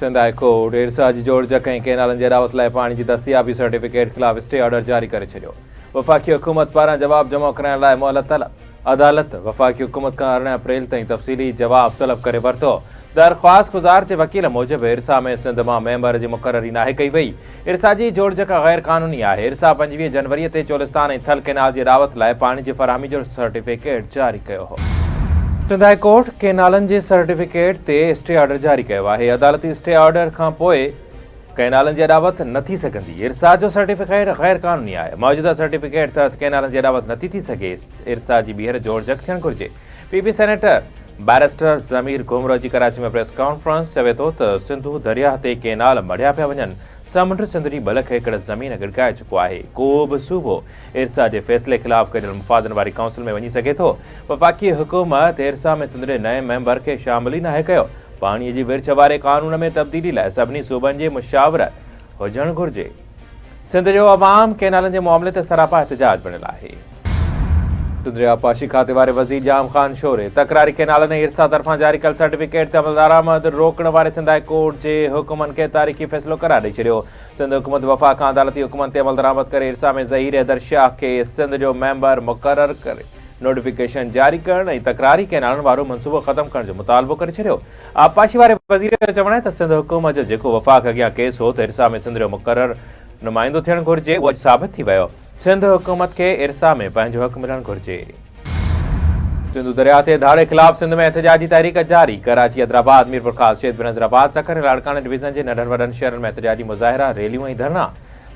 Sindh high court इरसा जी जोड़जक ऐं केनालनि जे रावत लाइ पाणी जी दस्तियाबी सर्टिफिकेट ख़िलाफ़ स्टे ऑर्डर जारी करे छॾियो। वफ़ाक़ी हुकूमत पारां जवाब जमा कराइण लाइ मोहलत तलब। अदालत वफ़ाक़ी हुकूमत खां 18 अप्रैल ताईं तफ़सीली जवाब तलब करे वरितो। दरख़्वास्त गुज़ार जे वकील मूजिबि इरसा में सिंध मां मेंबर जी मुक़ररी नाहे कई वई। इरसा जी जोड़जक गैर क़ानूनी आहे। इरसा 25 जनवरी ते चोलिस्तान ऐं थल केनाल जी रावत लाइ पाणी जी फ़राहमी जो सर्टिफिकेट जारी कयो हो। सिंध हाई कोर्ट केनालनि जे सर्टिफिकेट ते स्टे ऑर्डर जारी कयो आहे। अदालती स्टे ऑर्डर खां पोइ केनालनि जी रावत न थी सघंदी। इरसा जो सर्टिफिकेट गैर क़ानूनी आहे। मौजूदा सर्टिफिकेट तहत केनालनि जी रावत नथी थी सघे। इरसा जी ॿीहर जोड़जक थियणु घुरिजे। पीपी सेनेटर बैरिस्टर ज़मीर घुमरो जी कराची में प्रेस कॉन्फ्रेंस चवे थो त सिंधु दरिया ते केनाल मढ़िया पिया वञनि। समुंड सिंध जी 2 लख एकड़ ज़मीन गिड़काए चुको आहे। को बि सूबो इरसा जे फ़ैसिले ख़िलाफ़ कयल मुफ़ादनि वारी काउंसिल में वञी सघे थो। वफ़ाक़ी हुकूमत इरसा में सिंध जे नए मेंबर खे शामिल ई नाहे कयो। पाणीअ जी विर्छ वारे क़ानून में तब्दीली लाइ सभिनी सूबनि जी मुशावरत हुजणु घुरिजे। सिंध जो अवाम केनालनि जे मामले ते सरापा एहतजाज बणियल आहे। सिंध जे आबपाशी खाते वारे वज़ीर जाम ख़ान शोरे तकरारी केनालनि ऐं इरसा तरफ़ां जारी कयल सर्टिफिकेट ते अमल दरामद रोकण वारे सिंध हाई कोर्ट जे हुकुमनि खे तारीख़ी फ़ैसिलो करार ॾेई छॾियो। सिंध हुकूमत वफ़ा खां अदालती हुकुमनि ते अमल दरामद करे इरसा में ज़हीर हैदर शाह खे सिंध जो मेंबर मुक़रर करे नोटिफिकेशन जारी करण ऐं तकरारी केनालनि वारो मनसूबो ख़त्म करण जो मुतालबो करे छॾियो। आबपाशी वारे वज़ीर जो चवणु आहे त सिंध हुकूमत जो जेको वफ़ाक़ अॻियां केस हो त इरसा में सिंध जो मुक़रर नुमाइंदो थियणु घुरिजे, उहो साबित थी वियो। सिंध हुकूमत खे इरसा में पंहिंजो हक़ मिलणु घुरिजे। सिंधु दरिया ते धाड़े ख़िलाफ़ सिंध में एहतजाजी तहरीक जारी। कराची, हैदराबाद, मीरपुर ख़ास, शेखपुर, नज़राबाद, सखर ऐं लाड़काना डिवीज़न जे नंढनि वॾनि शहरनि में एहतजाजी मुज़ाहिरा, रैलियूं ऐं धरना।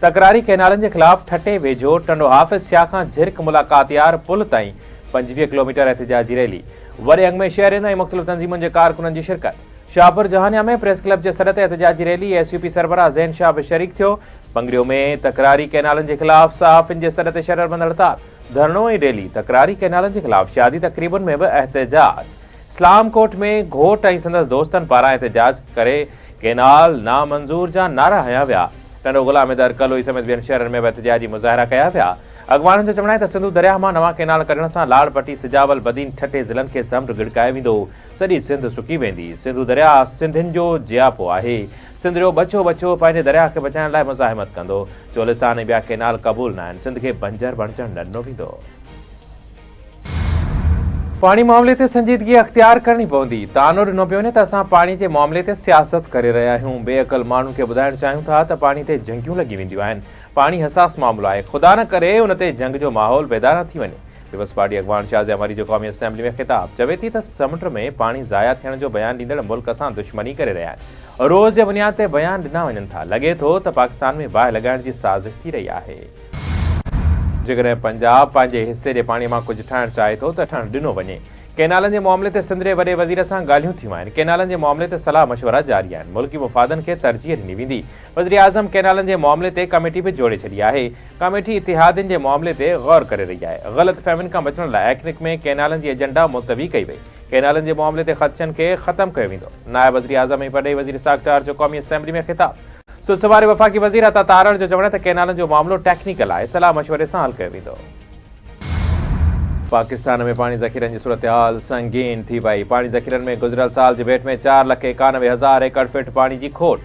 तकरारी केनालनि जे ख़िलाफ़ ठटे वेझो टंडो हाफ़िज़ शाह खां झिरक मुलाक़ातियार पुल ताईं 25 किलोमीटर एहतजाजी रैली। वॾे अंग में शहरनि ऐं मुख़्तलिफ़ तंज़ीमुनि जे कारकुननि जी शिरकत। शाहपुर जहानिया में प्रेस क्लब जे सर ते एहतजाजी रैली। एसयूपी सरबराह ज़ैन शाह बि शरीक थियो। पंगरियो में तकरारी केनालनि जे ख़िलाफ़ सहाफ़ियुनि जे सर ते शररबंद हड़ताल, धरनो ऐं रैली। तकरारी केनालनि जे ख़िलाफ़ शादी तक़रीबुनि में बि एहतजाज। इस्लाम कोट में घोट ऐं संदसि दोस्तनि पारां एहतजाज करे केनाल नामंज़ूर जा नारा हया विया। टंडो गुलामेदर कलोई समेत ॿियनि शहरनि में बि एहतजाजी मुज़ाहिरा कया विया। अॻवाननि जो चवणु आहे त सिंधु दरिया मां नवां केनाल कढण सां लाड़पटी, सिजावल, बदीन, ठटे ज़िलनि खे समुंड गिड़काए वेंदो। सॼी सिंध सुकी वेंदी। सिंधु दरिया सिंधियुनि जो जियापो आहे। सिंध जो बचो पंहिंजे दरिया खे बचाइण लाइ मुज़ाहिमत कंदो। चोलिस्तान ऐं ॿिया केनाल क़बूल न आहिनि। सिंध खे बंजर बणजण न ॾिनो वेंदो। पाणी मामले ते संजीदगी अख़्तियार करणी पवंदी। तानो ॾिनो पियो वञे त असां पाणी जे मामले ते सियासत करे रहिया आहियूं। बेअक़ल माण्हुनि खे ॿुधाइणु चाहियूं था त पाणी ते जंगियूं लॻी वेंदियूं आहिनि। पाणी हसास मामिलो आहे। ख़ुदा न करे उन ते जंग जो माहौल पैदा न थी वञे। पीपल्स पार्टी अॻवान शाज़िया मरी जो क़ौमी असेंबली में ख़िताब चवे थी त समुंड में पाणी ज़ाया थियण जो बयानु ॾींदड़ मुल्क सां दुश्मनी करे रहिया आहिनि। रोज़ जे बुनियाद ते बयानु ॾिना वञनि था। लॻे थो त पाकिस्तान में बाहि लॻाइण जी साज़िश थी रही आहे। जेकॾहिं पंजाब पंहिंजे हिसे जे पाणीअ मां कुझु ठाहिणु चाहे थो त ठहणु ॾिनो वञे। केनालनि जे मामले ते सिंध जे वॾे वज़ीर सां ॻाल्हियूं थियूं आहिनि। केनालनि जे मामले ते सलाह मशवरा जारी आहिनि। मुल्की मुफ़ादनि खे तरजीह ॾिनी वेंदी। वज़ीर आज़म केनालनि जे मामले ते कमेटी बि जोड़े छॾी आहे। कमेटी इतिहादियुनि जे मामले ते गौर करे रही आहे। ग़लत फ़हमियुनि खां बचण लाइ एक्निक में केनालनि जी एजेंडा मुलतवी कई वई। केनालनि जे मामले ते ख़दशनि खे ख़तमु कयो वेंदो। नायब वज़ीर आज़म ऐं वॾे वज़ीर साख्तार जो क़ौमी असेंबली में ख़िताब। सुस वारे वफ़ाक़ी वज़ीर अता तारड़ जो चवणु आहे त केनालनि जो मामिलो टेक्निकल आहे। सलाह मशवरे सां हल कयो वेंदो। पाकिस्तान में पाणी ज़ख़ीरनि जी सूरत हाल संगीन थी वई। पाणी ज़ख़ीरनि में गुज़िरियल साल जे भेट में 4,91,000 एकड़ फीट पाणी जी खोट।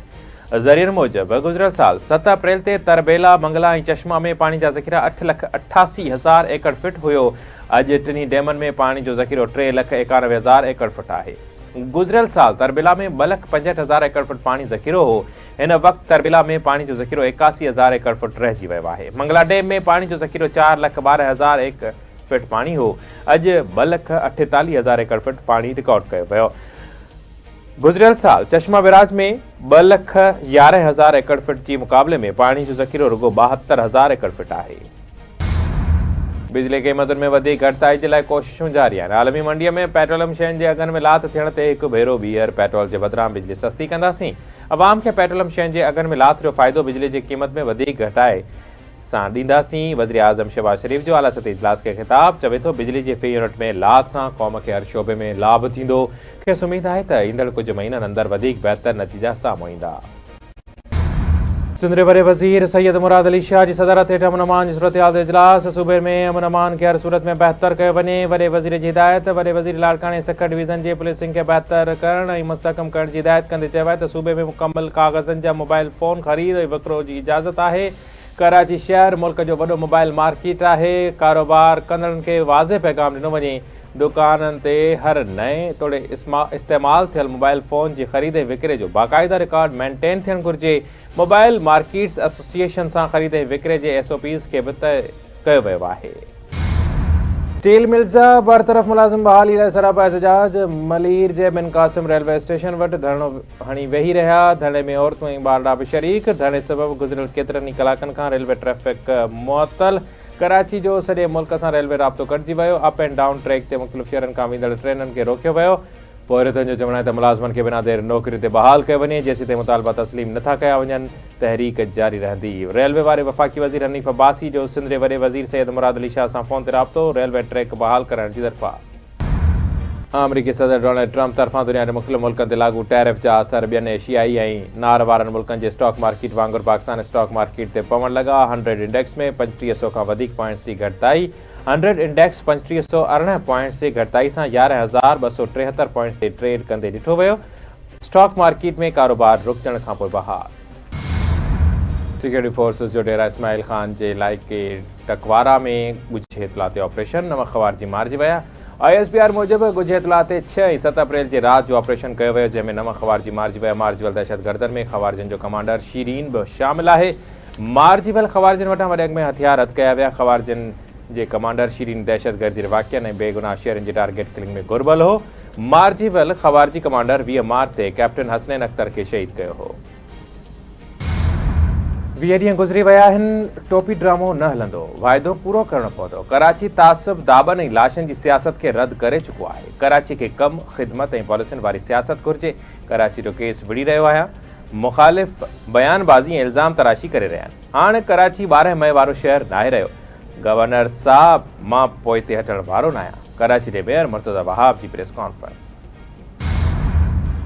ज़रियनि मूजिबि गुज़िरियल साल 7 अप्रैल ते तरबेला, मंगला ऐं चश्मा में पाणी जा ज़ख़ीरा 8,88,000 एकड़ फीट हुयो। अॼु टिनी डैमनि में पाणी जो ज़ख़ीरो 3,91,000 एकड़ फीट आहे। गुज़िरियल साल तरबेला में 2,65,000 एकड़ फीट पाणी ज़ख़ीरो हो। हिन वक़्तु तरबेला में पाणी जो ज़ख़ीरो 81,000 एकड़ फीट रहिजी वियो आहे। मंगला डैम में पाणी जो ज़ख़ीरो 4,12,000 एकड़ फीट पाणी हो। अॼु 2,48,000 एकड़ फीट पाणी रिकॉर्ड कयो वियो। गुज़िरियल साल चश्मा बैराज में 2,11,000 एकड़ फीट जे मुक़ाबले में पाणी जो ज़ख़ीरो रुगो 72,000 एकड़ फीट आहे। बिजली क़ीमतुनि में वधीक घटिताई जे लाइ कोशिशूं जारी आहिनि। आलमी मंडीअ में पेट्रोलियम शयुनि जे अघनि में लात थियण ते हिकु भेरो ॿीहर पेट्रोल जे बदिरां बिजली सस्ती कंदासीं। अवाम खे पेट्रोलियम शयुनि जे अघनि में लात जो फ़ाइदो बिजली जी क़ीमत में वधीक घटाए सां ॾींदासीं। वज़ीर आज़म शहबाज शरीफ़ जो आला सतही इजलास खे ख़िताब चवे थो बिजली जे फ़ी यूनिट में लात सां क़ौम खे हर शोबे में लाभ थींदो। खेसि उमेद आहे त ईंदड़ कुझु महीननि अंदरि वधीक बहितर नतीजा साम्हूं ईंदा। सिंध वरे वज़ीर सैयद मुराद अली शाह जी सदारत हेठ अमन अमान जी सूरत हाल इजलास सूबे में अमन अमान के हर सूरत में बेहतर कयो वञे। वरे वज़ीर जी हिदायत। वरे वज़ीर लाड़काने सखर डिवीज़न जे पुलिसिंग के बेहतर करण ऐं मुस्तहकम करण जी हिदायत कंदे चयो आहे त सूबे में मुकम्मल कागज़नि जा मोबाइल फ़ोन ख़रीद ऐं विकिरो जी इजाज़त आहे। कराची शहर मुल्क जो वॾो मोबाइल मार्केट आहे। कारोबार कंदड़नि खे वाज़े पैगाम ॾिनो वञे। दुकाननि ते हर नए तोड़े इस्तेमाल थियल मोबाइल फ़ोन जी ख़रीद ऐं विकिरे जो बाक़ाइदा रिकॉर्ड मेंटेन थियणु घुरिजे। मोबाइल मार्केट्स एसोसिएशन सां ख़रीद ऐं विकिरे जे SOPs खे बि तय कयो वियो आहे। स्टील मिल्स जा बरतरफ़ मुलाज़िम बहाली लाइ सरापा एहतजाज। मलीर जे बिन क़ासिम रेलवे स्टेशन वटि धरणो हणी वेही रहिया। धरणे में औरतूं ऐं ॿारड़ा बि शरीक। धरणे सबबि गुज़िरियल केतिरनि ई कलाकनि खां रेलवे ट्रैफ़िक मुअतल। कराची जो सॼे मुल्क सां रेलवे राब्तो कटिजी वियो। अप एंड डाउन ट्रैक ते मुख़्तलिफ़ शहरनि खां वेंदड़ ट्रेननि खे रोकियो वियो। पोरियतनि जो चवणु आहे त मुलाज़िमनि खे बिना देरि नौकरी ते बहाल कयो वञे। जेसीं ताईं मुतालबा तस्लीम नथा कया वञनि तहरीक जारी रहंदी। रेलवे वारे वफ़ाक़ी वज़ीर हनीफ़ अब्बासी जो सिंध जे वॾे वज़ीर सैयद मुराद अली शाह सां फ़ोन ते राब्तो। रेलवे ट्रैक बहाल करण जी दरख़्वास्त। अमरीकी सदर डोनाल्ड ट्रम्प तरफ़ां दुनिया जे मुख़्तलिफ़ मुल्कनि ते लागू टैरिफ जा असर ॿियनि एशियाई ऐं नार वारनि मुल्कनि जे स्टॉक मार्केट वांगुरु पाकिस्तान स्टॉक मार्केट ते पवणु लॻा। 100 इंडेक्स में 3500 खां वधीक पॉइंट्स जी घटिताई। 100 इंडेक्स 3518 पॉइंट्स जी घटिताई सां 11273 पॉइंट्स ते ट्रेड कंदे ॾिठो वियो। स्टॉक मार्केट में कारोबार रुकजण खां पोइ बहाल। सिक्योरिटी फोर्सिस जो डेरा इस्माइल खान जे इलाइक़े टकवारा में ॻुझे इतला ते ऑपरेशन। 9 ख़वारिजी मारिजी विया। ISPR मूजिबि ॻुझे इतला ते 6 ऐं 7 अप्रैल जे राति जो ऑपरेशन कयो वियो जंहिंमें 9 ख़वारिजी मारिजी विया। मारिजी दहशतगर्दनि में ख़वारिजनि जो कमांडर शीरीन बि शामिल आहे। मारिजी वियल ख़वारिजनि वटां वॾे अॻ में हथियार हथ कया विया। ख़वारिजनि जे कमांडर शीरीन दहशतगर्दी वाक़िअनि ऐं बेगुनाह शहरनि जी टारगेट किलिंग में घुर्बल हो। मारिजी वियल ख़वारिजी कमांडर 20 मार्च ते कैप्टन हसनैन अख्तर खे शहीद कयो हो। 20 ॾींहं गुज़री विया आहिनि। टोपी ड्रामो न हलंदो। वाइदो पूरो करणो पवंदो। कराची तासुब दाबनि ऐं लाशनि जी सियासत खे रद्द करे चुको आहे। कराची खे कम ख़िदमत ऐं पॉलिसियुनि वारी सियासत घुरिजे। कराची जो केस विड़ी रहियो आहे। मुख़ालिफ़ बयानबाज़ी ऐं इल्ज़ाम तराशी करे रहिया आहिनि। हाणे कराची 12 मई वारो शहर नाहे रहियो। गवर्नर साहब मां पोइ ते हटण वारो न आहियां। कराची जे मेयर मुर्तज़ा वहाब जी प्रेस कॉन्फ्रेंस।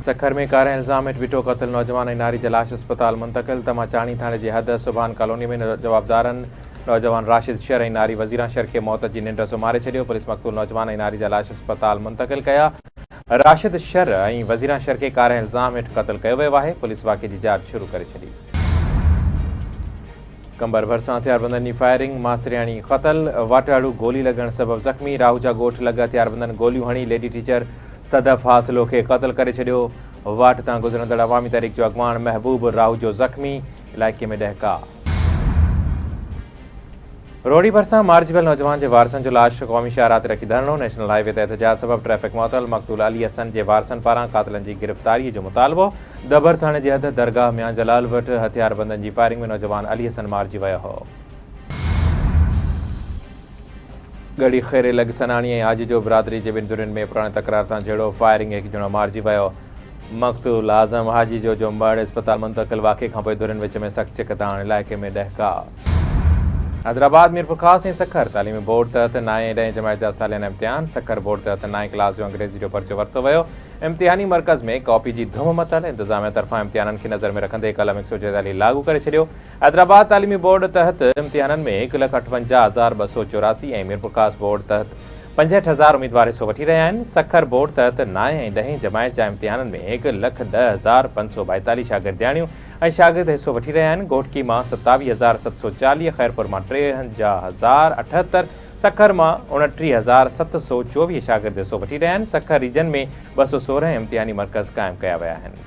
सखर में कार इल्ज़ाम हेठि बीठो क़तल नौजवान ऐं नारी जी लाश अस्पताल मुंतक़िल। तमाचाणी थाणे जे हद सुभान कॉलोनी में जवाबदारनि नौजवान राशिद शर ऐं नारी वज़ीरा शर खे मौत जी निंड सुम्हारे छॾियो। पुलिस मक़तूल नौजवान ऐं नारी जा लाश अस्पताल मुंतक़िल कया। राशिद शर ऐं वज़ीरा शर खे कार इल्ज़ाम हेठि क़तल कयो वियो आहे। पुलिस वाक़े जी जांच शुरू करे छॾी। कंबर भरिसां हथियारबंदनि जी फायरिंग। मास्तरियाणी क़तल। वाटाड़ू गोली लॻण सबबि ज़ख़्मी। राहूजा ॻोठ लॻ हथियारबंदनि गोलियूं हणी लेडी टीचर सदफ़ हासिलो खे क़तल करे छॾियो। वाट तां गुज़रंदड़ अवामी तहरीक जो अॻवान महबूब राहू जो ज़ख़्मी। इलाइक़े में ॾहका। रोड़ी भरिसां मारिजी वियल नौजवान जे वारसनि जो लाश क़ौमी शाहराह ते रखी धरणो। नेशनल हाईवे ते एहतजाज सबबि ट्रैफ़िक मुअतल। मक़तूल अली हसन जे वारसनि पारां क़ातिलनि जी गिरफ़्तारीअ जो मुतालबो। दबर थाणे जे हद दरगाह मियां जलाल वटि हथियारबंदनि जी फायरिंग में नौजवान अली हसन मारिजी वियो हो। गड़ी ख़ैरे लॻ सनाणी ऐं आजी जो बिरादरी जे ॿिनि धुरियुनि में पुराणे तकरार तां जहिड़ो फायरिंग हिकु ॼणो मारिजी वियो। मक़तूल आज़म हाजी जो मड़ अस्पताल मुंतक़िल। वाक़े खां पोइ धुरियुनि विच में सख़्त चिकताण। इलाइक़े में ॾहका। हैदराबाद मीरपुर ख़ास ऐं सखर तालीमी बोर्ड तहत 9 ऐं 10 जमायत जा सालियाना इम्तिहान। सखर बोर्ड तहत 9 क्लास जो अंग्रेज़ी जो पर्चो वरितो वियो। इम्तिहानी मर्कज़ में कॉपी जी धूम मतल। इंतिज़ामिया तरफ़ां इम्तिहाननि खे नज़र में रखंदे कलम 144 लागू करे छॾियो। हैदराबाद तालीमी बोर्ड तहत इम्तिहाननि में 1,58,284 ऐं मीरपुर ख़ास बोर्ड तहत 65,000 उम्मीदवार हिसो वठी रहिया आहिनि। सखर बोर्ड तहत 9 ऐं 10 जमायत जा इम्तिहाननि में 1,10,542 शागिर्दियाणियूं ऐं शागिर्द हिसो वठी रहिया आहिनि। घोटकी मां 27,740, ख़ैरपुर मां 53,078, सखर मां 29,724 शागिर्द हिसो वठी रहिया आहिनि। सखर रीजन में 216 इम्तिहानी मर्कज़ क़ाइमु कया विया आहिनि।